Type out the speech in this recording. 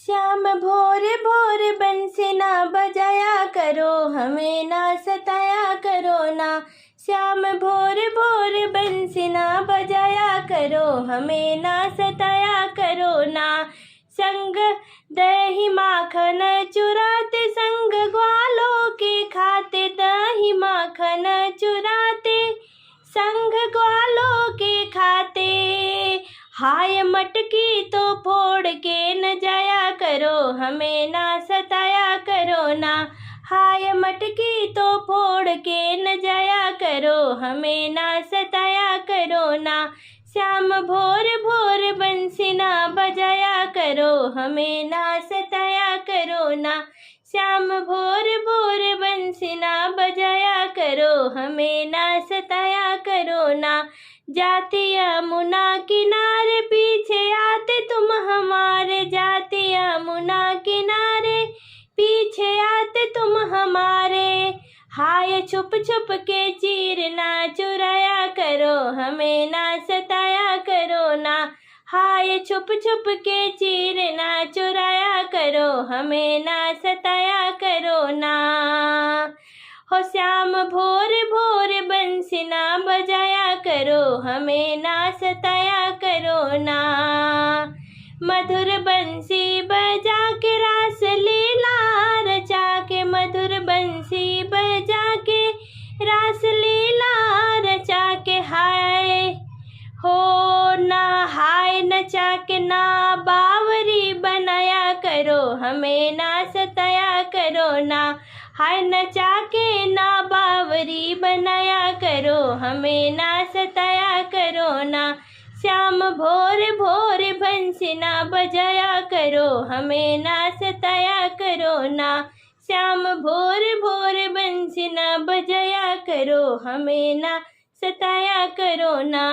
श्याम भोर भोर बंसी ना बजाया करो, हमें ना सताया करो ना। श्याम भोर भोर बंसी ना बजाया करो, हमें ना सताया करो ना। संग दही माखन चुराते, संग ग्वालों के खाते। दही माखन चुराते, संग ग्वालों के खाते। हाय मटकी तो फोड़ के न जाया करो, हमें ना सताया करो ना। हाय मटकी तो फोड़ के न जाया करो, हमें ना सताया करो ना। श्याम भोर भोर बंसी ना बजाया करो, हमें ना सताया करो ना। श्याम भोर भोर बंसी ना बजाया करो, हमें ना सताया करो ना। जाती यमुना किनारे पीछे आते तुम हमारे, जाती यमुना किनारे पीछे आते तुम हमारे। हाय छुप छुप के चीर ना चुराया करो, हमें ना सताया करो ना। हाय छुप छुप के चीर ना चुराया करो, हमें ना सताया करो ना। हो श्याम भोर भोर बंसी ना बजाया करो, हमें ना सताया करो ना। मधुर बंसी बजा के रास लीला रचा के, मधुर बंसी बजा के रास लीला रचा के। हाय हो ना हाय नचा के ना बावरी बनाया करो, हमें ना सताया करो ना। हाय नचा के ना बावरी बनाया करो, हमें ना सताया करो ना। श्याम भोर भोर बंसी ना बजाया करो, हमें ना सताया करो ना। श्याम भोर भोर बंसी ना बजाया करो, हमें ना सताया करो ना।